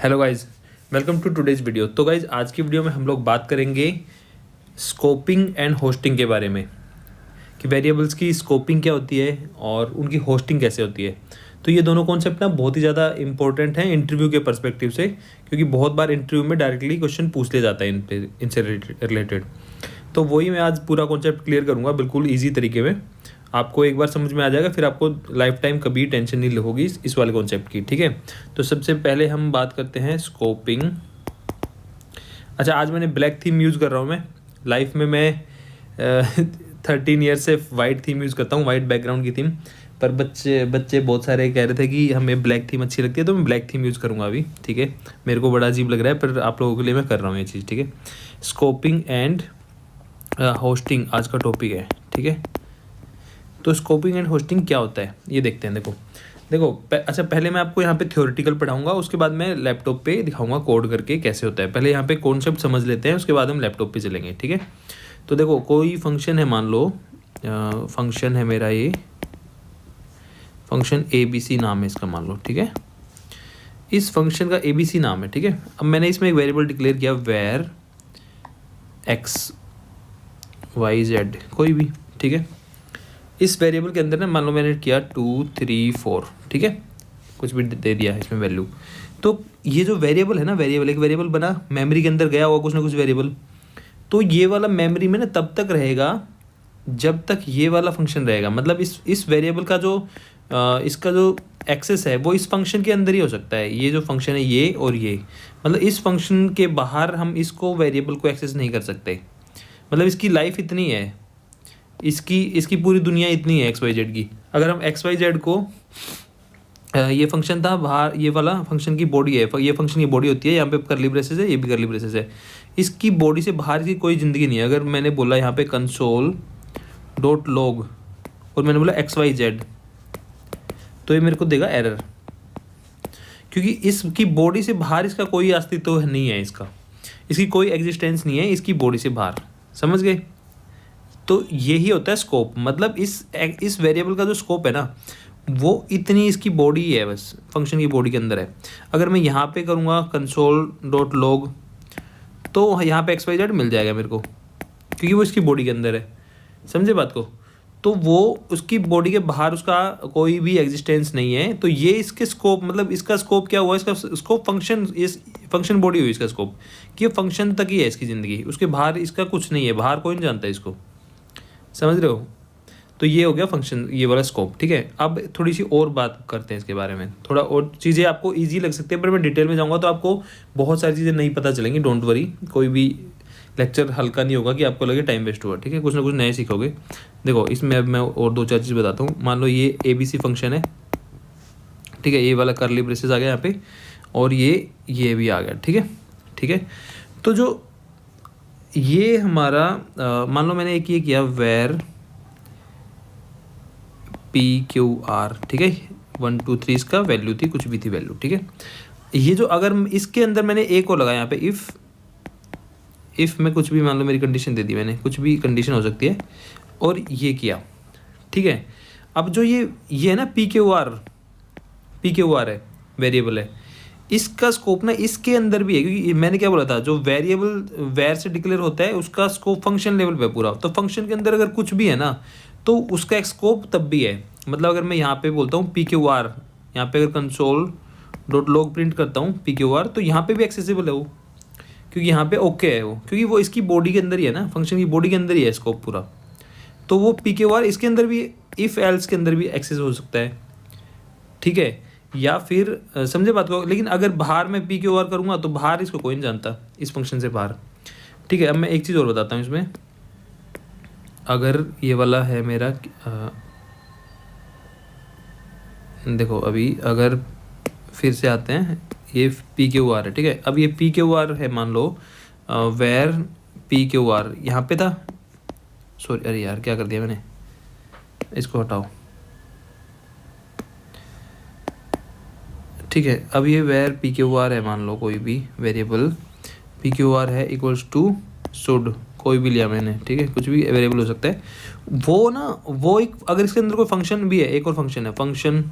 Hello guys, welcome to today's video. तो guys आज की वीडियो में हम लोग बात करेंगे स्कोपिंग एंड होस्टिंग के बारे में कि वेरिएबल्स की स्कोपिंग क्या होती है और उनकी होस्टिंग कैसे होती है। तो ये दोनों कॉन्सेप्ट ना बहुत ही ज़्यादा इंपॉर्टेंट हैं इंटरव्यू के पर्सपेक्टिव से, क्योंकि बहुत बार इंटरव्यू में डायरेक्टली क्वेश्चन पूछ लिया जाता है इनसे रिलेटेड। तो वही मैं आज पूरा कॉन्सेप्ट क्लियर करूँगा बिल्कुल ईजी तरीके में। आपको एक बार समझ में आ जाएगा, फिर आपको लाइफ टाइम कभी टेंशन नहीं होगी इस वाले कॉन्सेप्ट की। ठीक है, तो सबसे पहले हम बात करते हैं स्कोपिंग। अच्छा, आज मैंने ब्लैक थीम यूज़ कर रहा हूँ। मैं लाइफ में मैं 13 ईयर से वाइट थीम यूज़ करता हूँ, वाइट बैकग्राउंड की थीम। पर बच्चे बहुत सारे कह रहे थे कि हमें ब्लैक थीम अच्छी लगती है, तो मैं ब्लैक थीम यूज़ करूँगा अभी। ठीक है, मेरे को बड़ा अजीब लग रहा है पर आप लोगों के लिए मैं कर रहा हूँ ये चीज़। ठीक है, स्कोपिंग एंड होस्टिंग आज का टॉपिक है। ठीक है, तो स्कोपिंग एंड होस्टिंग क्या होता है ये देखते हैं। देखो अच्छा, पहले मैं आपको यहाँ पे थ्योरेटिकल पढ़ाऊंगा, उसके बाद मैं लैपटॉप पे दिखाऊंगा कोड करके कैसे होता है। पहले यहाँ पे कॉन्सेप्ट समझ लेते हैं, उसके बाद हम लैपटॉप पे चलेंगे। ठीक है, तो देखो कोई फंक्शन है, मान लो फंक्शन है मेरा, ये फंक्शन ABC नाम है इसका, मान लो। ठीक है, इस फंक्शन का ABC नाम है। ठीक है, अब मैंने इसमें एक वेरिएबल डिक्लेयर किया वेर XYZ कोई भी। ठीक है, इस वेरिएबल के अंदर ना मान लो मैंने किया 2 3 4। ठीक है, कुछ भी दे दिया है इसमें वैल्यू। तो ये जो वेरिएबल है ना, एक वेरिएबल बना, मेमोरी के अंदर गया हुआ कुछ ना कुछ वेरिएबल। तो ये वाला मेमोरी में ना तब तक रहेगा जब तक ये वाला फंक्शन रहेगा। मतलब इस वेरिएबल का जो इसका जो एक्सेस है वो इस फंक्शन के अंदर ही हो सकता है। ये जो फंक्शन है ये और ये, मतलब इस फंक्शन के बाहर हम इसको वेरिएबल को एक्सेस नहीं कर सकते। मतलब इसकी लाइफ इतनी है, इसकी पूरी दुनिया इतनी है XYZ की। अगर हम XYZ को ये फंक्शन था बाहर, ये वाला फंक्शन की बॉडी है, ये फंक्शन की बॉडी होती है, यहाँ पे कर्ली ब्रेसेस है, ये भी कर्ली ब्रेसेस है। इसकी बॉडी से बाहर की कोई ज़िंदगी नहीं है। अगर मैंने बोला यहाँ पे console.log और मैंने बोला XYZ, तो ये मेरे को देगा एरर, क्योंकि इसकी बॉडी से बाहर इसका कोई अस्तित्व नहीं है, इसकी कोई एग्जिस्टेंस नहीं है इसकी बॉडी से बाहर। समझ गए? तो यही होता है स्कोप। मतलब इस वेरिएबल का जो स्कोप है ना, वो इतनी इसकी बॉडी है, बस फंक्शन की बॉडी के अंदर है। अगर मैं यहाँ पे करूँगा console.log तो यहाँ पे XYZ मिल जाएगा मेरे को, क्योंकि वो इसकी बॉडी के अंदर है। समझे बात को? तो वो उसकी बॉडी के बाहर उसका कोई भी एग्जिस्टेंस नहीं है। तो ये इसके स्कोप, मतलब इसका स्कोप क्या हुआ, इसका स्कोप फंक्शन, इस फंक्शन बॉडी हुई इसका स्कोप, कि ये फंक्शन तक ही है इसकी ज़िंदगी, उसके बाहर इसका कुछ नहीं है, बाहर कोई नहीं जानता इसको। समझ रहे हो? तो ये हो गया फंक्शन, ये वाला स्कोप। ठीक है, अब थोड़ी सी और बात करते हैं इसके बारे में। थोड़ा और चीज़ें आपको इजी लग सकती है, पर मैं डिटेल में जाऊँगा तो आपको बहुत सारी चीज़ें नहीं पता चलेंगी। डोंट वरी, कोई भी लेक्चर हल्का नहीं होगा कि आपको लगे टाइम वेस्ट हुआ। ठीक है, कुछ ना कुछ नए सीखोगे। देखो इसमें अब मैं और 2-4 चीज़ बताता हूँ। मान लो ये ABC फंक्शन है। ठीक है, ये वाला कर्ली ब्रेसेस आ गया यहाँ पे, और ये भी आ गया। ठीक है, ठीक है, तो जो ये हमारा मान लो मैंने एक ये किया वेर PQR। ठीक है, 1 2 3 इसका वैल्यू थी, कुछ भी थी वैल्यू। ठीक है, ये जो अगर इसके अंदर मैंने एक और लगाया यहाँ पे इफ़ में कुछ भी, मान लो मेरी कंडीशन दे दी मैंने, कुछ भी कंडीशन हो सकती है, और ये किया। ठीक है, अब जो ये है ना PQR है, वेरिएबल है, इसका स्कोप ना इसके अंदर भी है। क्योंकि मैंने क्या बोला था, जो वेरिएबल वेर से डिक्लेयर होता है उसका स्कोप फंक्शन लेवल पे पूरा। तो फंक्शन के अंदर अगर कुछ भी है ना, तो उसका एक स्कोप तब भी है। मतलब अगर मैं यहाँ पे बोलता हूँ PQR, यहाँ पे अगर console.log प्रिंट करता हूँ PQR, तो यहाँ पे भी एक्सेसिबल है वो, क्योंकि यहाँ पे ओके है वो, क्योंकि वो इसकी बॉडी के अंदर ही है ना, फंक्शन की बॉडी के अंदर ही है स्कोप पूरा। तो वो PQR इसके अंदर भी, इफ़ एल्स के अंदर भी एक्सेस हो सकता है। ठीक है, या फिर समझे बात को? लेकिन अगर बाहर मैं PQR करूँगा तो बाहर इसको कोई नहीं जानता, इस फंक्शन से बाहर। ठीक है, अब मैं एक चीज़ और बताता हूँ इसमें। अगर ये वाला है मेरा देखो, अभी अगर फिर से आते हैं, ये PQR है। ठीक है, अब ये PQR है, मान लो वेर PQR यहाँ पे था। सॉरी, अरे यार क्या कर दिया मैंने, इसको हटाओ। ठीक है, अब ये वेर PQR है, मान लो कोई भी वेरिएबल PQR है इक्वल्स टू शुड, कोई भी लिया मैंने। ठीक है, कुछ भी वेरिएबल हो सकता है वो ना, वो एक, अगर इसके अंदर कोई फंक्शन भी है, एक और फंक्शन है फंक्शन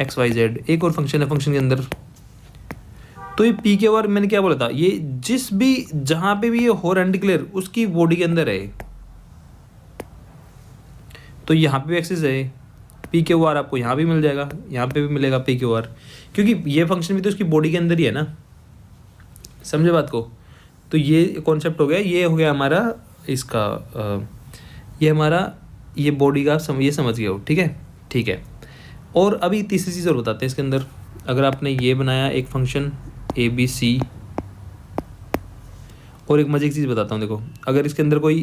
XYZ, एक और फंक्शन है फंक्शन के अंदर, तो ये पी के आर मैंने क्या बोला था, ये जिस भी जहां पे भी ये हो रहा है डिक्लेयर उसकी बॉडी के अंदर है। तो यहाँ पे भी एक्सेस है, पी के आर आपको यहाँ भी मिल जाएगा, यहाँ पे भी मिलेगा पी के आर, क्योंकि ये फंक्शन भी तो उसकी बॉडी के अंदर ही है ना, समझे बात को। तो ये कॉन्सेप्ट हो गया, ये हो गया हमारा इसका ये हमारा ये बॉडी का ये समझ गए हो, ठीक है ठीक है। और अभी तीसरी चीज़ और बताते हैं इसके अंदर। अगर आपने ये बनाया एक फंक्शन ए बी सी, और एक मजे की चीज़ बताता हूँ देखो, अगर इसके अंदर कोई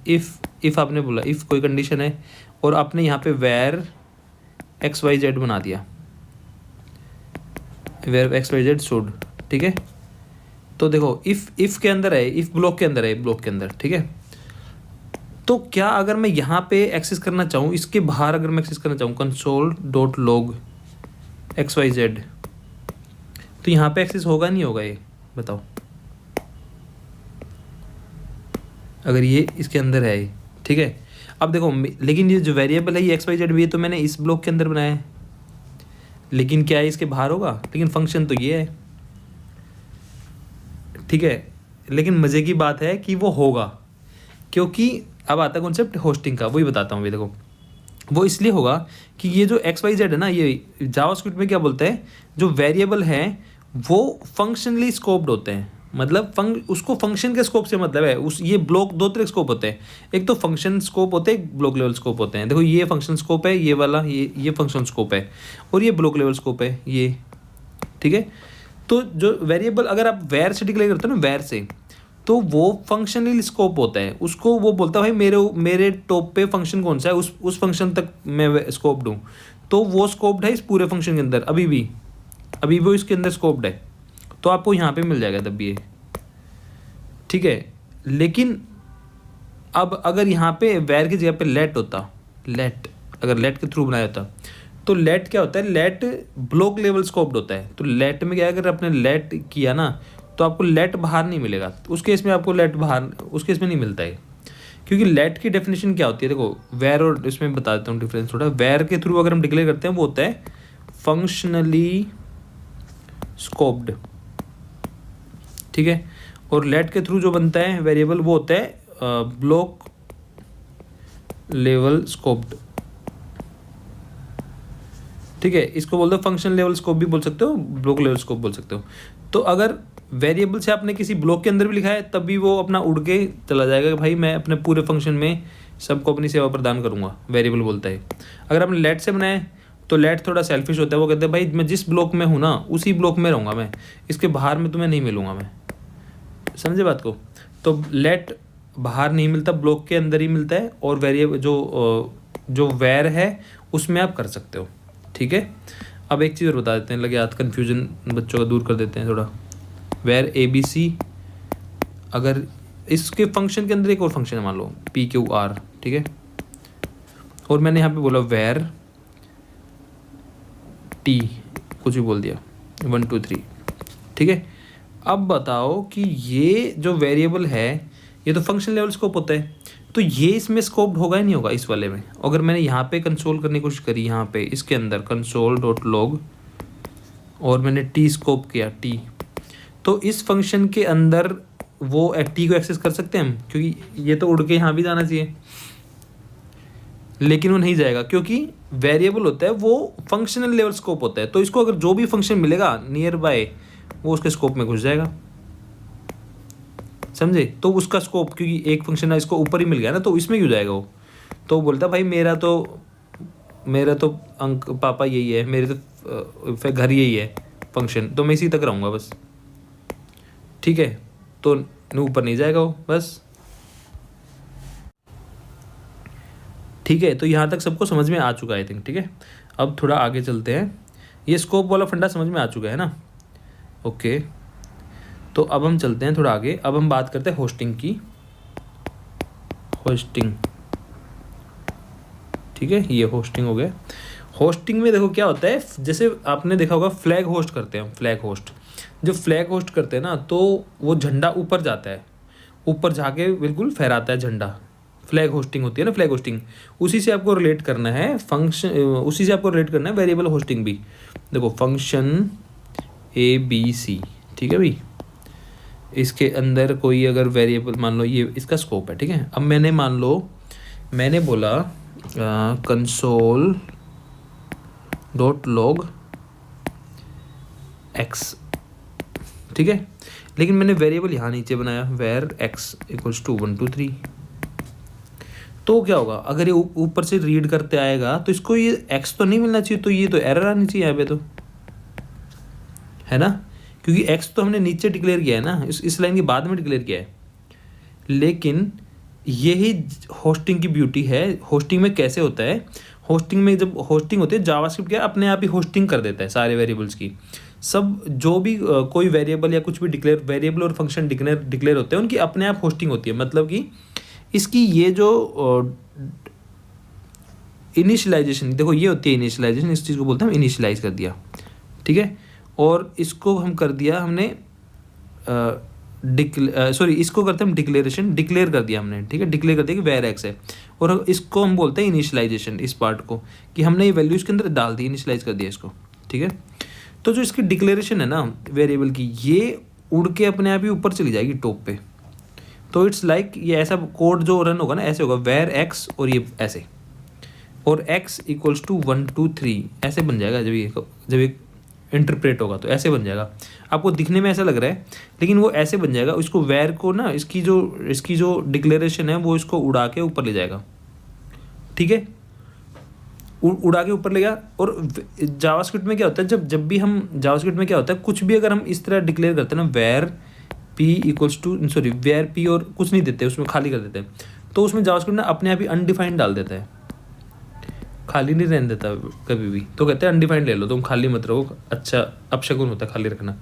इफ़ आपने बोला, इफ़ कोई कंडीशन है और आपने यहाँ पे वेर एक्स वाई जेड बना दिया, where X Y Z should, ठीक है। तो देखो इफ़ के अंदर है, इफ़ ब्लॉक के अंदर है, ब्लॉक के अंदर, ठीक है। तो क्या अगर मैं यहाँ पे एक्सेस करना चाहूँ, इसके बाहर अगर मैं एक्सेस करना चाहूँ console dot log X Y Z, तो यहाँ पे एक्सेस होगा नहीं होगा, ये बताओ। अगर ये इसके अंदर है, ठीक है। अब देखो लेकिन ये जो वेरिएबल है ये एक्स वाई जेड भी है, तो मैंने इस ब्लॉक के अंदर बनाया है, लेकिन क्या है इसके बाहर होगा, लेकिन फंक्शन तो ये है, ठीक है। लेकिन मज़े की बात है कि वो होगा, क्योंकि अब आता है कॉन्सेप्ट होस्टिंग का, वही बताता हूँ। देखो वो इसलिए होगा कि ये जो एक्स वाई जेड है ना, ये जावास्क्रिप्ट में क्या बोलते हैं, जो वेरिएबल है वो फंक्शनली स्कोप्ड होते हैं, मतलब उसको फंक्शन के स्कोप से मतलब है। उस ये ब्लॉक दो तरह स्कोप होते हैं, एक तो फंक्शन स्कोप होते हैं, एक ब्लॉक लेवल स्कोप होते हैं। देखो ये फंक्शन स्कोप है, ये वाला ये फंक्शन स्कोप है, और ये ब्लॉक लेवल स्कोप है ये, ठीक है। तो जो वेरिएबल अगर आप वेर से डिक्लेयर करते हो ना, वेर से, तो वो फंक्शनली स्कोप होता है, उसको वो बोलता है भाई मेरे टॉप पे फंक्शन कौन सा है, उस फंक्शन तक मैं स्कोप दूँ, तो वो स्कोप्ड है इस पूरे फंक्शन के अंदर, अभी वो इसके अंदर स्कोप्ड है, तो आपको यहाँ पे मिल जाएगा तब भी ये, ठीक है। लेकिन अब अगर यहाँ पे वेर की जगह पे लेट होता, अगर लेट के थ्रू बनाया होता, तो लेट क्या होता है, लेट ब्लॉक लेवल स्कोप्ड होता है। तो लेट में क्या है, अगर आपने लेट किया ना तो आपको लेट बाहर नहीं मिलेगा, उस केस में आपको लेट बाहर उस केस में नहीं मिलता है, क्योंकि लेट की डेफिनेशन क्या होती है, देखो वेर और इसमें बता देता हूँ डिफरेंस थोड़ा। वेर के थ्रू अगर हम डिक्लेयर करते हैं वो होता है फंक्शनली स्कोप्ड, ठीक है। और लेट के थ्रू जो बनता है वेरिएबल वो होता है ब्लॉक लेवल स्कोप्ड, ठीक है। इसको बोलते हो फंक्शन लेवल स्कोप भी बोल सकते हो, ब्लॉक लेवल स्कोप बोल सकते हो। तो अगर वेरिएबल से आपने किसी ब्लॉक के अंदर भी लिखा है तब भी वो अपना उड़ के चला जाएगा कि भाई मैं अपने पूरे फंक्शन में सबको अपनी सेवा प्रदान करूंगा, वेरिएबल बोलता है। अगर आपने लेट से बनाया तो लेट थोड़ा सेल्फिश होता है, वो कहते हैं भाई मैं जिस ब्लॉक में हूँ ना उसी ब्लॉक में रहूँगा मैं, इसके बाहर में तुम्हें नहीं मिलूँगा मैं, समझे बात को। तो लेट बाहर नहीं मिलता, ब्लॉक के अंदर ही मिलता है, और वेरिएबल जो वेर है उसमें आप कर सकते हो, ठीक है। अब एक चीज़ और बता देते हैं, लगे हाथ कन्फ्यूजन बच्चों का दूर कर देते हैं थोड़ा। वेर ए बी सी, अगर इसके फंक्शन के अंदर एक और फंक्शन है मान लो पी क्यू आर, ठीक है। और मैंने यहाँ पे बोला वेर टी, कुछ भी बोल दिया 1 2 3, ठीक है। अब बताओ कि ये जो वेरिएबल है ये तो फंक्शन लेवल स्कोप होता है, तो ये इसमें स्कोप्ड होगा ही नहीं होगा इस वाले में। अगर मैंने यहाँ पे कंसोल करने की कोशिश करी, यहाँ पे इसके अंदर कंसोल डॉट लॉग, और मैंने टी स्कोप किया टी, तो इस फंक्शन के अंदर वो टी को एक्सेस कर सकते हैं हम, क्योंकि ये तो उड़ के यहाँ भी जाना चाहिए, लेकिन वो नहीं जाएगा क्योंकि वेरिएबल होता है वो फंक्शनल लेवल स्कोप होता है। तो इसको अगर जो भी फंक्शन मिलेगा नियर बाय वो उसके स्कोप में घुस जाएगा, समझे। तो उसका स्कोप, क्योंकि एक फंक्शन है इसको ऊपर ही मिल गया ना, तो इसमें क्यों जाएगा वो। तो बोलता भाई मेरा तो अंक पापा यही है, मेरे तो घर यही है फंक्शन, तो मैं इसी तक रहूँगा बस, ठीक है। तो ऊपर नहीं जाएगा वो बस, ठीक है। तो यहाँ तक सबको समझ में आ चुका है आई थिंक, ठीक है। अब थोड़ा आगे चलते हैं, ये स्कोप वाला फंडा समझ में आ चुका है ना, ओके। तो अब हम चलते हैं थोड़ा आगे, अब हम बात करते हैं होस्टिंग की, होस्टिंग, ठीक है। ये होस्टिंग हो गया। होस्टिंग में देखो क्या होता है, जैसे आपने देखा होगा फ्लैग होस्ट करते हैं हम, फ्लैग होस्ट, जब फ्लैग होस्ट करते हैं ना तो वो झंडा ऊपर जाता है, ऊपर जाके बिल्कुल फहराता है झंडा, फ्लैग होस्टिंग होती है ना, फ्लैग होस्टिंग। उसी से आपको रिलेट करना है फंक्शन, उसी से आपको रिलेट करना है वेरिएबल होस्टिंग भी। देखो फंक्शन ABC, ठीक है भाई। इसके अंदर कोई अगर वेरिएबल मान लो, ये इसका स्कोप है, ठीक है। अब मैंने मान लो मैंने बोला कंसोल डॉट लॉग एक्स, ठीक है, लेकिन मैंने वेरिएबल यहाँ नीचे बनाया वेर एक्स इक्वल्स टू 1 2 3। तो क्या होगा, अगर ये ऊपर से रीड करते आएगा तो इसको ये एक्स तो नहीं मिलना चाहिए, तो ये तो एरर आनी चाहिए यहाँ पे, तो है ना, क्योंकि एक्स तो हमने नीचे डिक्लेयर किया है ना, इस लाइन के बाद में डिक्लेयर किया है। लेकिन यही होस्टिंग की ब्यूटी है। होस्टिंग में कैसे होता है, होस्टिंग में जब होस्टिंग होती है जावास्क्रिप्ट क्या अपने आप ही होस्टिंग कर देता है सारे वेरिएबल्स की। सब जो भी कोई वेरिएबल या कुछ भी डिक्लेयर, वेरिएबल और फंक्शन डिक्लेयर होते हैं, उनकी अपने आप होस्टिंग होती है। मतलब कि इसकी ये जो इनिशियलाइजेशन, देखो ये होती है इनिशियलाइजेशन, इस चीज़ को बोलते हैं हम इनिशियलाइज कर दिया, ठीक है। और इसको हम कर दिया हमने इसको करते हैं हम डिक्लेरेशन, डिक्लेयर कर दिया हमने, ठीक है, डिक्लेयर कर दिया कि वेर एक्स है। और इसको हम बोलते हैं इनिशियलाइजेशन, इस पार्ट को, कि हमने ये वैल्यू इसके अंदर डाल दी, इनिशियलाइज कर दिया इसको, ठीक है। तो जो इसकी डिक्लेरेशन है ना वेरिएबल की, ये उड़ के अपने आप ही ऊपर चली जाएगी टॉप पे। तो इट्स लाइक ये ऐसा कोड जो रन होगा ना, ऐसे होगा वेर एक्स और ये ऐसे, और x इक्वल्स टू 1 2 3 ऐसे बन जाएगा। जब ये इंटरप्रेट होगा तो ऐसे बन जाएगा। आपको दिखने में ऐसा लग रहा है, लेकिन वो ऐसे बन जाएगा। इसको वेर को ना, इसकी जो डिक्लेरेशन है वो इसको उड़ा के ऊपर ले जाएगा, ठीक है, उड़ा के ऊपर ले गया। और जावास्क्रिप्ट में क्या होता है, जब भी हम जावास्क्रिप्ट में क्या होता है, कुछ भी अगर हम इस तरह डिक्लेयर करते हैं ना, वेर p और कुछ नहीं देते, उसमें खाली कर देते हैं, तो उसमें जावास्क्रिप्ट ना अपने आप ही अनडिफाइंड डाल देता है, खाली नहीं रहने देता कभी भी। तो कहते हैं अनडिफाइंड ले लो, तुम खाली मत रहो, अच्छा अपशगुन होता है खाली रखना।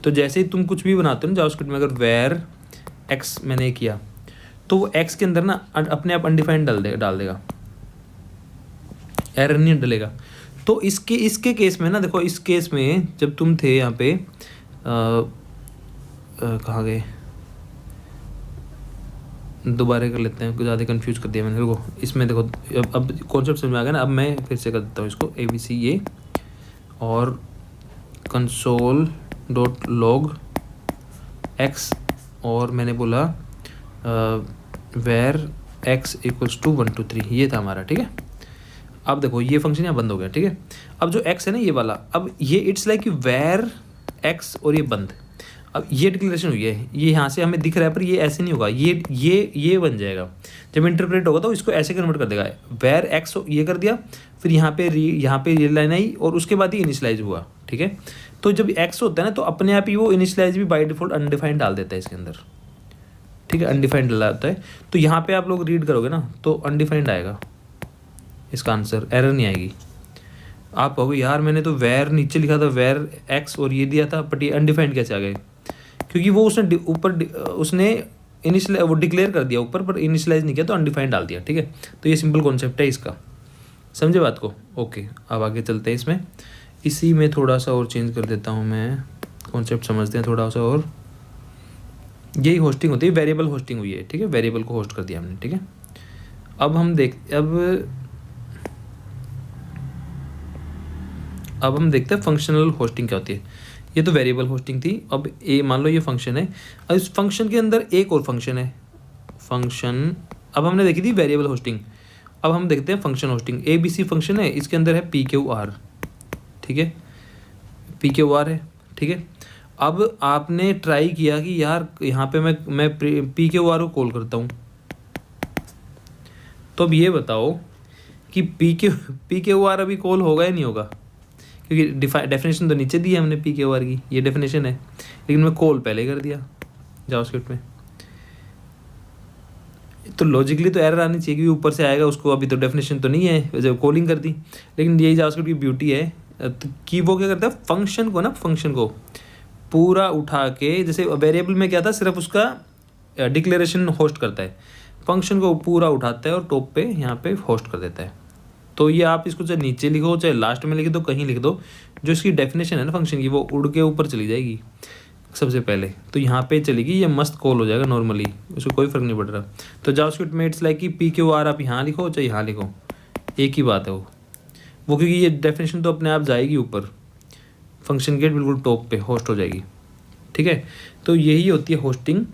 तो जैसे ही तुम कुछ भी बनाते हो ना जावास्क्रिप्ट में, अगर वेर एक्स मैंने किया तो वो एक्स के अंदर ना अपने आप अनडिफाइंड डाल देगा, एरर नहीं डलेगा। तो इसके केस में ना, देखो इस केस में जब तुम थे यहाँ पे कहाँ गए, दोबारा कर लेते हैं, कुछ ज़्यादा कंफ्यूज कर दिया मैंने। देखो इसमें देखो अब कॉन्सेप्ट समझ में आ गया ना। अब मैं फिर से कर देता हूँ इसको ABC ये, और कंसोल डॉट लॉग एक्स, और मैंने बोला वेर एक्स इक्वल्स टू 1 2 3, ये था हमारा, ठीक है। अब देखो ये फंक्शन यहाँ बंद हो गया, ठीक है। अब जो एक्स है ना ये वाला, अब ये इट्स लाइक वेर एक्स और ये बंद। अब ये डिक्लेरेशन हुई है, ये यहाँ से हमें दिख रहा है, पर ये ऐसे नहीं होगा, ये बन जाएगा जब इंटरप्रेट होगा तो इसको ऐसे कन्वर्ट कर देगा। वेर एक्स ये कर दिया, फिर यहाँ पे ये लाइन आई, और उसके बाद ही इनिशियलाइज हुआ, ठीक है। तो जब एक्स होता है ना, तो अपने आप ही वो इनिशियलाइज भी बाय डिफॉल्ट अनडिफाइंड डाल देता है इसके अंदर, ठीक है, अनडिफाइंड डाला होता है। तो यहाँ पे आप लोग रीड करोगे ना तो अनडिफाइंड आएगा इसका आंसर, एरर नहीं आएगी। आप कहोगे यार मैंने तो वेर नीचे लिखा था वेर एक्स और ये दिया था, बट ये अनडिफाइंड कैसे आ गए, क्योंकि वो उसने इनिशियल वो डिक्लेयर कर दिया ऊपर, पर इनिशियलाइज नहीं किया तो अनडिफाइंड डाल दिया, ठीक है। तो ये सिंपल कॉन्सेप्ट है इसका, समझे बात को। ओके अब आगे चलते हैं इसमें, इसी में थोड़ा सा और चेंज कर देता हूँ मैं, कॉन्सेप्ट समझते हैं थोड़ा सा और। यही होस्टिंग होती है, वेरिएबल होस्टिंग हुई है, ठीक है, वेरिएबल को होस्ट कर दिया हमने, ठीक है। अब हम देखते हैं फंक्शनल होस्टिंग क्या होती है। ये तो वेरिएबल होस्टिंग थी। अब ये मान लो ये फंक्शन है, अब इस फंक्शन के अंदर एक और फंक्शन है, फंक्शन। अब हमने देखी थी वेरिएबल होस्टिंग, अब हम देखते हैं फंक्शन होस्टिंग। ABC फंक्शन है, इसके अंदर है PQR, ठीक है, PQR है, ठीक है। अब आपने ट्राई किया कि यार यहाँ पे मैं PQR को कॉल करता हूँ, तो अब ये बताओ कि PQR अभी कॉल होगा या नहीं होगा, क्योंकि डेफिनेशन तो नीचे दी है हमने PQR की, ये डेफिनेशन है, लेकिन मैं कॉल पहले कर दिया जावास्क्रिप्ट में। तो लॉजिकली तो एरर आनी चाहिए, क्योंकि ऊपर से आएगा उसको, अभी तो डेफिनेशन तो नहीं है जब कॉलिंग कर दी। लेकिन यही जावास्क्रिप्ट की ब्यूटी है कि वो क्या करता है, फंक्शन को पूरा उठा के, जैसे वेरिएबल में क्या था, सिर्फ उसका डिक्लेरेशन होस्ट करता है, फंक्शन को पूरा उठाता है और टॉप पे यहाँ पे होस्ट कर देता है। तो ये आप इसको चाहे नीचे लिखो चाहे लास्ट में लिख दो, कहीं लिख दो, जो इसकी डेफिनेशन है ना फंक्शन की, वो उड़ के ऊपर चली जाएगी सबसे पहले, तो यहाँ पे चलेगी, ये मस्त कॉल हो जाएगा नॉर्मली, उसको कोई फर्क नहीं पड़ रहा। तो जावास्क्रिप्ट में इट्स लाइक कि PQR आप यहाँ लिखो चाहे यहाँ लिखो, एक ही बात है वो क्योंकि ये डेफिनेशन तो अपने आप जाएगी ऊपर, फंक्शन गेट बिल्कुल टॉप पे होस्ट हो जाएगी, ठीक है। तो यही होती है होस्टिंग।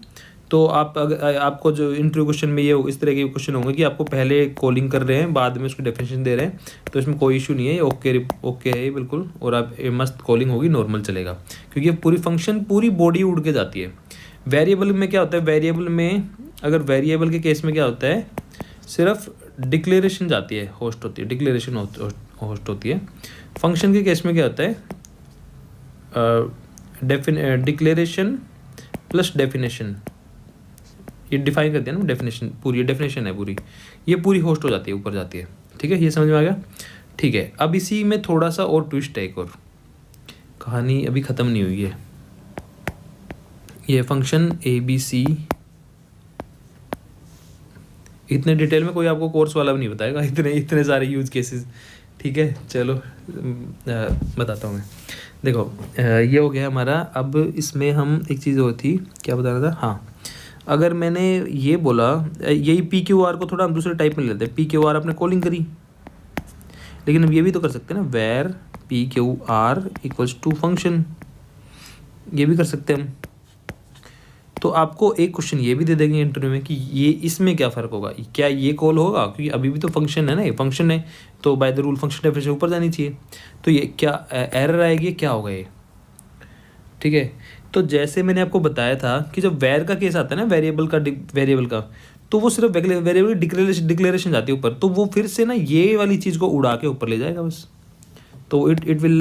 तो आप अगर आपको जो इंटरव्यू क्वेश्चन में ये इस तरह के क्वेश्चन होंगे कि आपको पहले कॉलिंग कर रहे हैं, बाद में उसकी डेफिनेशन दे रहे हैं, तो इसमें कोई इशू नहीं है, ये ओके है ये बिल्कुल। और आप मस्त कॉलिंग होगी, नॉर्मल चलेगा, क्योंकि ये पूरी फंक्शन पूरी बॉडी उड़ के जाती है। वेरिएबल में क्या होता है, वेरिएबल में अगर वेरिएबल के केस में क्या होता है, सिर्फ डिक्लेरेशन जाती है, होस्ट होती है, डिक्लेरेशन होस्ट होती है। फंक्शन के केस में क्या होता है, डिक्लेरेशन प्लस डेफिनेशन, ये डिफाइन कर दिया ना डेफिनेशन, पूरी डेफिनेशन है पूरी, ये पूरी होस्ट हो जाती है, ऊपर जाती है, ठीक है। ये समझ में आ गया, ठीक है। अब इसी में थोड़ा सा और ट्विस्ट है, एक और कहानी अभी ख़त्म नहीं हुई है। ये फंक्शन ABC, इतने डिटेल में कोई आपको कोर्स वाला भी नहीं बताएगा, इतने सारे यूज केसेस, ठीक है। चलो बताता हूँ मैं। देखो ये हो गया हमारा। अब इसमें हम एक चीज़ और थी, क्या बता रहा था, हाँ, अगर मैंने ये बोला, यही PQR को थोड़ा हम दूसरे टाइप में लेते हैं। PQR आपने कॉलिंग करी, लेकिन अब ये भी तो कर सकते हैं ना, where PQR equals to function, ये भी कर सकते हैं हम। तो आपको एक क्वेश्चन ये भी दे देंगे इंटरव्यू में कि ये इसमें क्या फ़र्क होगा, क्या ये कॉल होगा, क्योंकि अभी भी तो फंक्शन है ना, ये फंक्शन है, तो by the rule function definition ऊपर जानी चाहिए। तो ये क्या एरर आएगी, क्या होगा ये, ठीक है। तो जैसे मैंने आपको बताया था कि जब वेर का केस आता है ना, वेरिएबल का, तो वो सिर्फ वेरिएबल की डिक्लेरेशन जाती है ऊपर, तो वो फिर से ना ये वाली चीज़ को उड़ा के ऊपर ले जाएगा बस। तो it will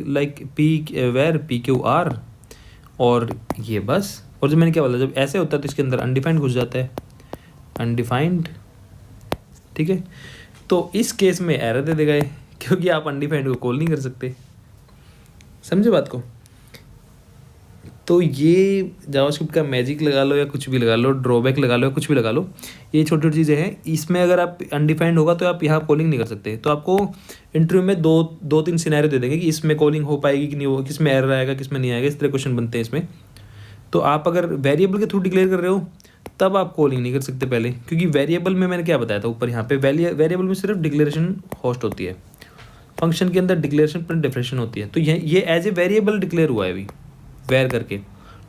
like where PQR और ये बस। और जब मैंने क्या बोला, जब ऐसे होता है तो इसके अंदर अनडिफाइंड घुस जाता है, अनडिफाइंड, ठीक है। तो इस केस में एरर दे देगा ये, क्योंकि आप अनडिफाइंड को कॉल नहीं कर सकते, समझे बात को। तो ये जावास्क्रिप्ट का मैजिक लगा लो या कुछ भी लगा लो, ड्रॉबैक लगा लो या कुछ भी लगा लो, ये छोटी छोटी चीज़ें हैं। इसमें अगर आप अनडिफाइंड होगा तो आप यहाँ कॉलिंग नहीं कर सकते। तो आपको इंटरव्यू में दो तीन सिनेरियो दे देंगे कि इसमें कॉलिंग हो पाएगी कि नहीं हो, किस में एरर आएगा, किस में नहीं आएगा, इस तरह क्वेश्चन बनते हैं इसमें। तो आप अगर वेरिएबल के थ्रू डिक्लेयर कर रहे हो तब आप कॉलिंग नहीं कर सकते पहले, क्योंकि वेरिएबल में मैंने क्या बताया था ऊपर, यहाँ पे वेरिएबल में सिर्फ डिक्लेरेशन होस्ट होती है, फंक्शन के अंदर डिक्लेरेशन प्रिंट डेफिनेशन होती है। तो ये एज ए वेरिएबल डिक्लेयर हुआ है अभी वेर करके,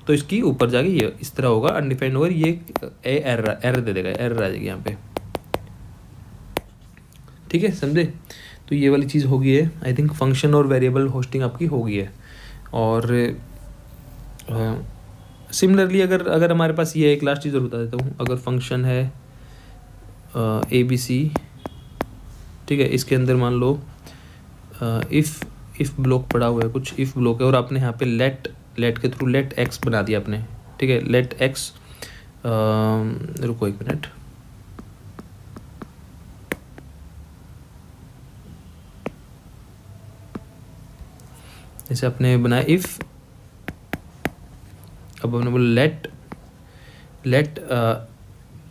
तो इसकी ऊपर जाके ये इस तरह होगा, अनडिफाइंड होगा, ये एरर दे देगा, एरर आ जाएगी यहाँ पे, ठीक है, समझे। तो ये वाली चीज़ होगी है, आई थिंक फंक्शन और वेरिएबल होस्टिंग आपकी होगी है। और सिमिलरली अगर हमारे पास ये एक लास्ट चीज़ और बता देता हूँ, अगर फंक्शन है ABC, ठीक है, इसके अंदर मान लो इफ़ ब्लॉक पड़ा हुआ है, कुछ इफ़ ब्लॉक है, और आपने यहाँ पे लेट के थ्रू लेट एक्स बना दिया आपने, ठीक है, लेट एक्स, रुको एक मिनट, जैसे आपने बनाया इफ़, अब हमने बोला लेट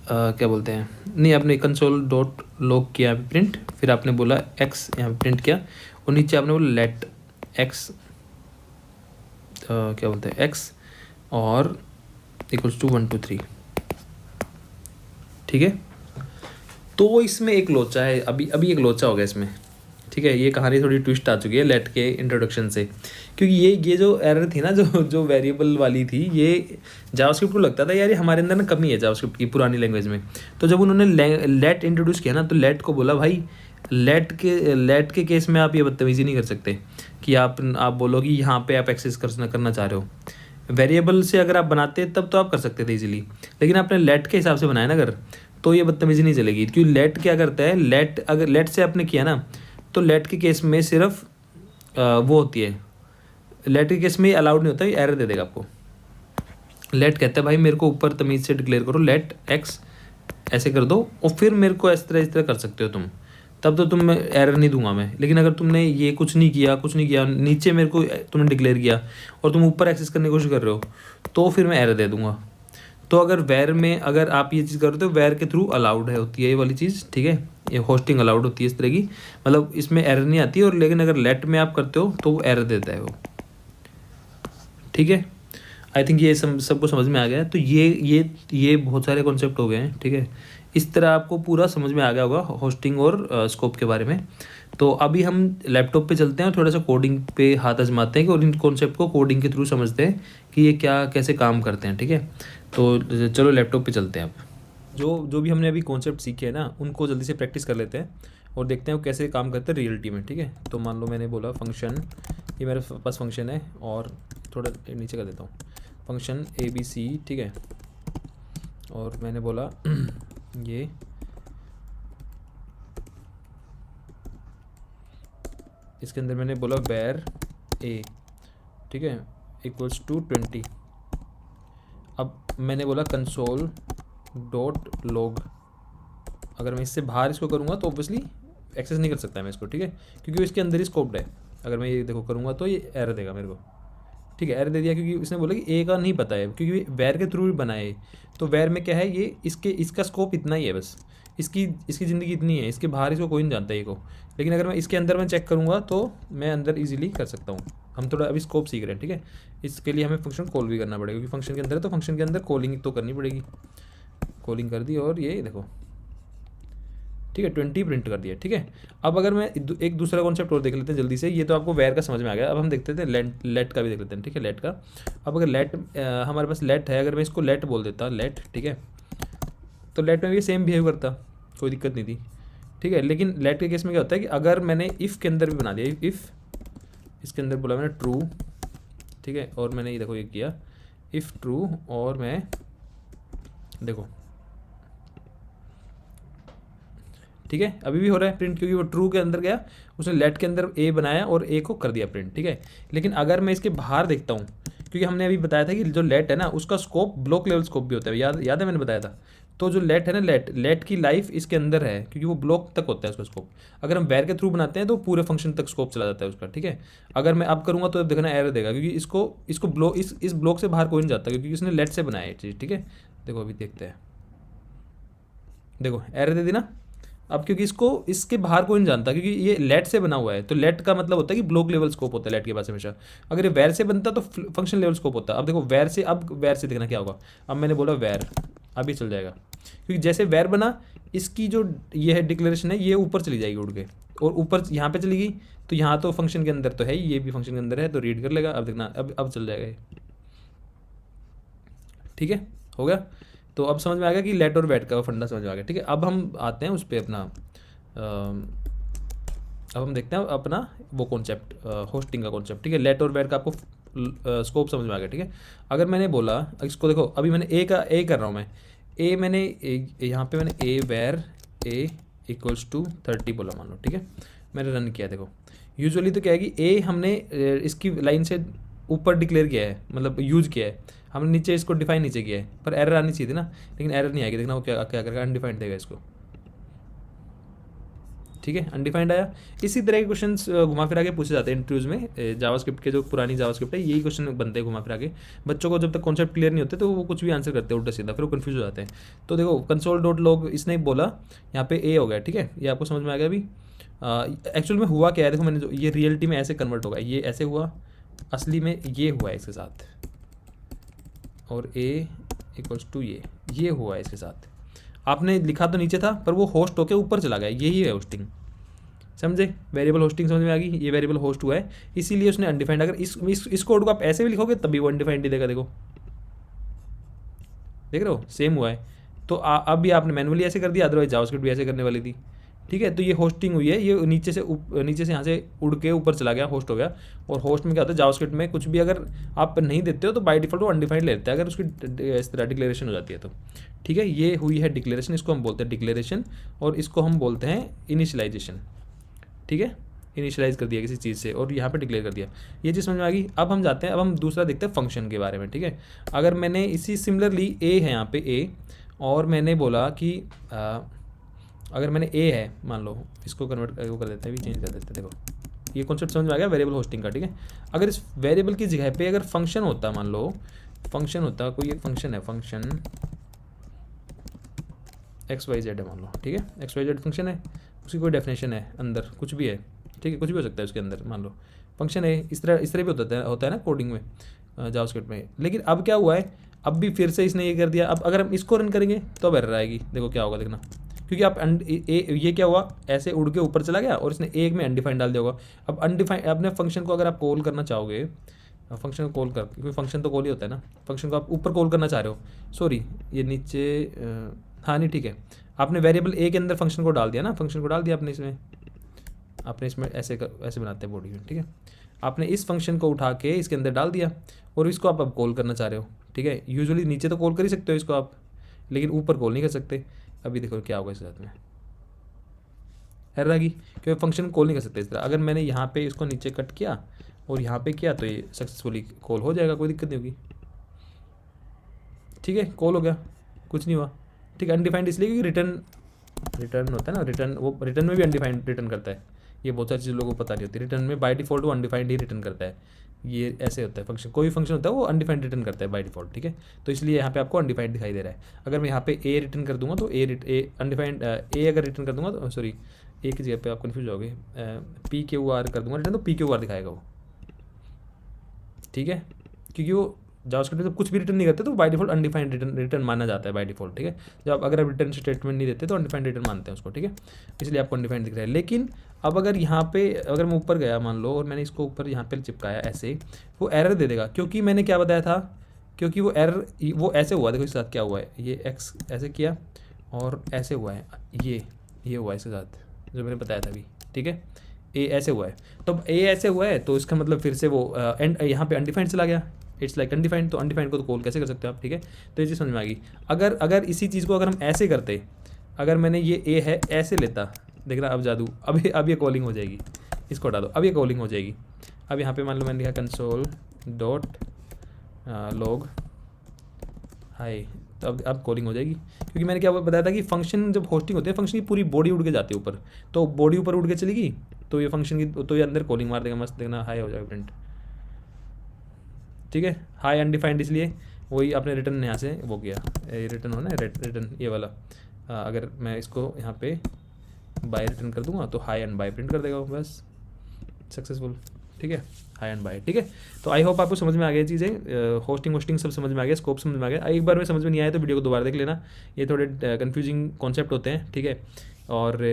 क्या बोलते हैं, नहीं, आपने कंसोल डॉट लॉग किया प्रिंट, फिर आपने बोला एक्स यहाँ प्रिंट किया, और नीचे आपने बोला लेट एक्स क्या बोलते हैं एक्स और इक्वल्स टू 1 2 3, ठीक है। तो इसमें एक लोचा है, अभी एक लोचा हो गया इसमें, ठीक है। ये कहानी थोड़ी ट्विस्ट आ चुकी है लेट के इंट्रोडक्शन से, क्योंकि ये जो एरर थी ना, जो वेरिएबल वाली थी, ये जावास्क्रिप्ट को लगता था यार ये हमारे अंदर ना कमी है जावास्क्रिप्ट की पुरानी लैंग्वेज में। तो जब उन्होंने लेट इंट्रोड्यूस किया ना, तो लेट को बोला भाई लेट के केस में आप ये बदतमीजी नहीं कर सकते कि आप बोलो कि यहाँ पे आप एक्सेस करना चाह रहे हो। वेरिएबल से अगर आप बनाते तब तो आप कर सकते थे इजीली, लेकिन आपने लेट के हिसाब से बनाया ना अगर, तो ये बदतमीजी नहीं चलेगी। क्योंकि लेट क्या करता है, अगर लेट से आपने किया ना, तो लेट के केस में सिर्फ वो होती है, लेट के केस में अलाउड नहीं होता, ये एरर दे देगा आपको। लेट कहता है भाई मेरे को ऊपर तमीज़ से डिक्लेयर करो, लेट एक्स ऐसे कर दो, और फिर मेरे को इस तरह कर सकते हो तुम, तब तो तुम एरर नहीं दूंगा मैं। लेकिन अगर तुमने ये कुछ नहीं किया, नीचे मेरे को तुमने डिक्लेयर किया और तुम ऊपर एक्सेस करने की कोशिश कर रहे हो, तो फिर मैं एरर दे दूंगा। तो अगर वेर में अगर आप ये चीज़ करते हो, वेर के थ्रू अलाउड है होती है ये वाली चीज़, ठीक है, ये होस्टिंग अलाउड होती है इस तरह की, मतलब इसमें एरर नहीं आती। और लेकिन अगर लेट में आप करते हो तो वो एरर देता है वो, ठीक है। आई थिंक ये सबको समझ में आ गया है। तो ये बहुत सारे कॉन्सेप्ट हो गए हैं, ठीक है। इस तरह आपको पूरा समझ में आ गया होगा होस्टिंग और स्कोप के बारे में। तो अभी हम लैपटॉप पे चलते हैं और थोड़ा सा कोडिंग पे हाथ आजमाते हैं कि और इन कॉन्सेप्ट को कोडिंग के थ्रू समझते हैं कि ये क्या कैसे काम करते हैं, ठीक है। तो चलो लैपटॉप पे चलते हैं अब। जो भी हमने अभी कॉन्सेप्ट सीखे हैं ना, उनको जल्दी से प्रैक्टिस कर लेते हैं और देखते हैं वो कैसे काम करते हैं रियलिटी में, ठीक है। तो मान लो मैंने बोला फंक्शन, ये मेरे पास फंक्शन है और थोड़ा नीचे कर देता हूँ, फंक्शन ABC, ठीक है। और मैंने बोला ये इसके अंदर मैंने बोला where a, ठीक है, इक्वल्स टू 20। अब मैंने बोला कंसोल डॉट लॉग। अगर मैं इससे बाहर इसको करूँगा तो ऑब्वियसली एक्सेस नहीं कर सकता मैं इसको, ठीक है, क्योंकि वो इसके अंदर ही स्कोप्ड है। अगर मैं ये देखो करूँगा तो ये एरर देगा मेरे को, ठीक है। एरर दे दिया क्योंकि इसने बोला कि ए का नहीं पता है, क्योंकि वैर के थ्रू भी बना है। तो वैर में क्या है, ये इसका स्कोप इतना ही है बस, इसकी ज़िंदगी इतनी है, इसके बाहर इसको कोई नहीं जानता ये को। लेकिन अगर मैं इसके अंदर मैं चेक करूँगा तो मैं अंदर ईजिली कर सकता हूँ। हम थोड़ा अभी स्कोप सीख रहे हैं, ठीक है। इसके लिए हमें फंक्शन कॉल भी करना पड़ेगा, क्योंकि फंक्शन के अंदर है तो फंक्शन के अंदर कॉलिंग तो करनी पड़ेगी। कॉलिंग कर दी और ये देखो, ठीक है, 20 प्रिंट कर दिया, ठीक है। अब अगर मैं एक दूसरा कॉन्सेप्ट और देख लेते हैं जल्दी से। ये तो आपको वैर का समझ में आ गया। अब हम देखते थे लेट का भी देख लेते हैं, ठीक है, लेट का। अब अगर लेट हमारे पास लेट है, अगर मैं इसको लेट बोल देता, लेट, ठीक है, तो लेट में भी सेम बिहेव करता, कोई दिक्कत नहीं थी, ठीक है। लेकिन लेट के केस में क्या होता है कि अगर मैंने इफ़ के अंदर भी बना दिया, इफ़ इसके अंदर बोला मैंने ट्रू, ठीक है, और मैंने ये देखो ये किया इफ़ ट्रू, और मैं देखो, ठीक है, अभी भी हो रहा है प्रिंट, क्योंकि वो ट्रू के अंदर गया, उसने लेट के अंदर ए बनाया और ए को कर दिया प्रिंट, ठीक है। लेकिन अगर मैं इसके बाहर देखता हूँ, क्योंकि हमने अभी बताया था कि जो लेट है ना उसका स्कोप ब्लॉक लेवल स्कोप भी होता है, याद है मैंने बताया था। तो जो लेट है ना, लेट की लाइफ इसके अंदर है, क्योंकि वो ब्लॉक तक होता है उसका स्कोप। अगर हम वैर के थ्रू बनाते हैं तो पूरे फंक्शन तक स्कोप चला जाता है उसका, ठीक है। अगर मैं अब करूँगा तो अब देखना एरर देगा, क्योंकि इसको ब्लॉक इस ब्लॉक से बाहर कोई नहीं जाता, क्योंकि इसने लेट से बनाया ये चीज़, ठीक है। देखो अभी देखते हैं, देखो एरर दे दी ना। अब क्योंकि इसके बाहर कोई नहीं जानता, क्योंकि ये लेट से बना हुआ है, तो लेट का मतलब होता है कि ब्लॉक लेवल स्कोप होता है लेट के पास हमेशा। अगर ये वैर से बनता तो फंक्शन लेवल स्कोप होता। अब देखो वैर से देखना क्या होगा। अब मैंने बोला वैर, अभी चल जाएगा, क्योंकि जैसे वैर बना, इसकी जो ये है डिक्लेरेशन है, ये ऊपर चली जाएगी उड़ के, और ऊपर यहाँ पे चली गई, तो यहाँ तो फंक्शन के अंदर तो है, ये भी फंक्शन के अंदर है, तो रीड कर लेगा। अब देखना, अब चल जाएगा ये, ठीक है, हो गया। तो अब समझ में आ गया कि लेट और वेट का फंडा समझ में आ गया, ठीक है। अब हम आते हैं उस पर अपना अब हम देखते हैं अपना वो कॉन्सेप्ट, होस्टिंग का कॉन्सेप्ट, ठीक है। लेट और वेट का आपको स्कोप समझ में आ गया, ठीक है। अगर मैंने बोला, इसको देखो, अभी मैंने ए कर रहा हूँ मैं, मैंने यहाँ पे मैंने ए वेर ए इक्वल्स टू 30 बोला मान लो, ठीक है। मैंने रन किया, देखो यूजुअली तो क्या है कि ए हमने इसकी लाइन से ऊपर डिक्लेयर किया है, मतलब यूज किया है, हमने नीचे इसको डिफाइन नीचे किया है, पर एरर आनी चाहिए थी ना, लेकिन एरर नहीं आएगी। देखना वो क्या करेगा, अनडिफाइंड देगा इसको, ठीक है, अनडिफाइंड आया। इसी तरह के क्वेश्चंस घुमा फिरा के पूछे जाते हैं इंटरव्यूज़ में। जावास्क्रिप्ट के जो पुरानी जावास्क्रिप्ट है, यही क्वेश्चन बनते हैं घुमा फिरा के। बच्चों को जब तक कॉन्सेप्ट क्लियर नहीं होते तो वो कुछ भी आंसर करते हैं उल्टा सीधा, फिर वो कन्फ्यूज हो जाते हैं। तो देखो कंसोल डॉट लॉग इसने बोला, यहाँ पे ए हो गया, ठीक है, ये आपको समझ में आ गया अभी। एक्चुअल में हुआ क्या है, देखो मैंने जो ये रियलिटी में ऐसे कन्वर्ट होगा, ये ऐसे हुआ, असली में ये हुआ है इसके साथ, और ए इक्वल्स टू ये हुआ है इसके साथ। आपने लिखा तो नीचे था, पर वो होस्ट होके ऊपर चला गया, यही है होस्टिंग, समझे। वेरिएबल होस्टिंग समझ में आ गई, ये वेरिएबल होस्ट हुआ है, इसीलिए उसने अनडिफाइंड। अगर इस कोड को आप ऐसे भी लिखोगे तभी वो अनडिफाइंड ही देगा, देखो देख रहे हो, सेम हुआ है। तो अब भी आपने मैनुअली ऐसे कर दिया, अदरवाइज जावास्क्रिप्ट भी ऐसे करने वाली थी, ठीक है। तो ये होस्टिंग हुई है, ये नीचे से यहाँ से उड़ के ऊपर चला गया, होस्ट हो गया। और होस्ट में क्या होता है, जावास्क्रिप्ट में कुछ भी अगर आप नहीं देते हो तो बाय डिफॉल्ट वो अनडिफाइंड ले लेता है, अगर उसकी इस तरह डिक्लेरेशन हो जाती है तो, ठीक है। ये हुई है डिक्लेरेशन, इसको हम बोलते हैं डिक्लेरेशन, और इसको हम बोलते हैं इनिशियलाइजेशन, ठीक है। इनिशियलाइज कर दिया किसी चीज़ से और यहाँ पे डिक्लेयर कर दिया, ये चीज़ समझ में आ गई। अब हम जाते हैं, अब हम दूसरा देखते हैं फंक्शन के बारे में, ठीक है। अगर मैंने इसी सिमिलरली ए है यहाँ पे ए, और मैंने बोला कि अगर मैंने ए है, मान लो इसको कन्वर्ट कर देते हैं, भी चेंज कर देते हैं। देखो ये कॉन्सेप्ट समझ में आ गया वेरिएबल होस्टिंग का, ठीक है। अगर इस वेरिएबल की जगह पे अगर फंक्शन होता, मान लो फंक्शन होता, कोई एक फंक्शन है, फंक्शन XYZ है मान लो, ठीक है, XYZ फंक्शन है, उसकी कोई डेफिनेशन है अंदर, कुछ भी है, ठीक है, कुछ भी हो सकता है उसके अंदर, मान लो फंक्शन है। इस तरह भी होता है ना कोडिंग में, जावास्क्रिप्ट में। लेकिन अब क्या हुआ है, अब भी फिर से इसने ये कर दिया। अब अगर हम इसको रन करेंगे तो अब एरर आएगी, देखो क्या होगा देखना, क्योंकि आप ये क्या हुआ, ऐसे उड़ के ऊपर चला गया और इसने एक में अनडिफाइंड डाल दिया होगा। अब अनडिफाइंड अपने फंक्शन को अगर आप कॉल करना चाहोगे, फंक्शन को कॉल कर, क्योंकि फंक्शन तो कॉल ही होता है ना, फंक्शन को आप ऊपर कॉल करना चाह रहे हो, सॉरी ये नीचे, हाँ नहीं ठीक है, आपने वेरिएबल ए के अंदर फंक्शन को डाल दिया ना, फंक्शन को डाल दिया आपने इसमें, आपने इसमें ऐसे ऐसे बनाते हैं बॉडी में, ठीक है, आपने इस फंक्शन को उठा के इसके अंदर डाल दिया और इसको आप अब कॉल करना चाह रहे हो, ठीक है। यूजुअली नीचे तो कॉल कर ही सकते हो इसको आप, लेकिन ऊपर कॉल नहीं कर सकते। अभी देखो क्या होगा इसके साथ में, एरर आ गई, क्योंकि फंक्शन कॉल नहीं कर सकते इस तरह। अगर मैंने यहाँ पे इसको नीचे कट किया और यहाँ पे किया तो ये सक्सेसफुली कॉल हो जाएगा, कोई दिक्कत नहीं होगी, ठीक है, कॉल हो गया, कुछ नहीं हुआ, ठीक है। अनडिफाइंड इसलिए क्योंकि रिटर्न होता है ना, रिटर्न, वो रिटर्न में भी अनडिफाइंड रिटर्न करता है, ये बहुत सारी चीज़ लोगों को पता नहीं होती। रिटर्न में बाय डिफॉल्ट वो अनडिफाइंड ही रिटर्न करता है, ये ऐसे होता है फंक्शन, कोई फंक्शन होता है वो अनडिफाइंड रिटर्न करता है बाय डिफॉल्ट, ठीक है। तो इसलिए यहाँ पे आपको अनडिफाइंड दिखाई दे रहा है। अगर मैं यहाँ पे ए रिटर्न कर दूंगा तो ए अनडिफाइंड ए अगर रिटर्न कर दूंगा तो सॉरी ए की जगह पे आप कन्फ्यूज होगे, PQR कर दूंगा रिटर्न तो PQR दिखाएगा वो, ठीक है, क्योंकि वो जावास्क्रिप्ट जब कुछ भी रिटर्न नहीं करते तो बाय डिफॉल्ट अनडिफाइंड रिटर्न माना जाता है बाय डिफॉल्ट, ठीक है। जब अगर आप रिटर्न स्टेटमेंट नहीं देते तो अनडिफाइंड रिटर्न मानते हैं उसको, ठीक है, इसलिए आपको अनडिफाइंड दिख रहा है। लेकिन अब अगर यहाँ पे अगर मैं ऊपर गया मान लो और मैंने इसको ऊपर यहाँ पे चिपकाया ऐसे, वो एरर दे देगा, क्योंकि मैंने क्या बताया था, क्योंकि वो एरर वो ऐसे हुआ, देखो इसके साथ क्या हुआ है, ये एक्स ऐसे किया और ऐसे हुआ है, ये हुआ है इसके साथ जो मैंने बताया था अभी, ठीक है, ए ऐसे हुआ है। तो ए ऐसे हुआ है तो इसका मतलब फिर से वो एंड यहाँ पे अनडिफाइंड चला गया, इट्स लाइक अनडिफाइंड, तो अनडिफाइंड को तो कॉल कैसे कर सकते हो आप, ठीक है। तो ये चीज़ समझ में आ गई। अगर इसी चीज़ को अगर हम ऐसे करते, अगर मैंने ये ए है ऐसे लेता, देख रहा अब जादू, अब ये कॉलिंग हो जाएगी, इसको हटा दो, अब ये कॉलिंग हो जाएगी। अब यहाँ पे मान लो मैंने लिखा कंसोल डॉट लॉग हाई, तो अब कॉलिंग हो जाएगी, क्योंकि मैंने क्या बताया था कि फंक्शन जब होस्टिंग होती है फंक्शन की पूरी बॉडी उड़ के जाती है ऊपर, तो बॉडी ऊपर उड़ के चलेगी तो ये फंक्शन की तो ये अंदर कॉलिंग मार देगा, मस्त देखना हाई हो जाएगा प्रिंट, ठीक है। हाई अनडिफाइंड इसलिए वही आपने रिटर्न यहाँ से वो किया, रिटर्न होना है रिटर्न ये वाला, अगर मैं इसको यहाँ पे बाय रिटर्न कर दूंगा तो हाई एंड बाय प्रिंट कर देगा बस, सक्सेसफुल, ठीक है, हाई एंड बाय, ठीक है। तो आई होप आपको समझ में आ गया चीज़ें, होस्टिंग सब समझ में आ गया, स्कोप समझ में आ गया। एक बार में समझ में नहीं आया तो वीडियो को दोबारा देख लेना, ये थोड़े कन्फ्यूजिंग कॉन्सेप्ट होते हैं, ठीक है। और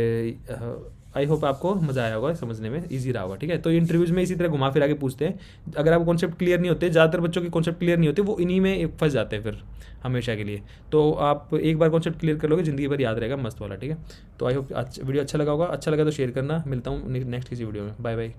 आई होप आपको मज़ा आया होगा, समझने में ईजी रहा होगा, ठीक है। तो इंटरव्यूज़ में इसी तरह घुमा फिरा के पूछते हैं, अगर आपको कॉन्सेप्ट क्लियर नहीं होते, ज़्यादातर बच्चों के कॉन्सेप्ट क्लियर नहीं होते, वो इन्हीं में फंस जाते हैं फिर हमेशा के लिए। तो आप एक बार कॉन्सेप्ट क्लियर कर लोगे, ज़िंदगी भर याद रहेगा, मस्त वाला, ठीक है। तो आई होप वीडियो अच्छा लगा होगा, अच्छा लगा तो शेयर करना, मिलता हूँ नेक्स्ट किसी वीडियो में, बाय बाय।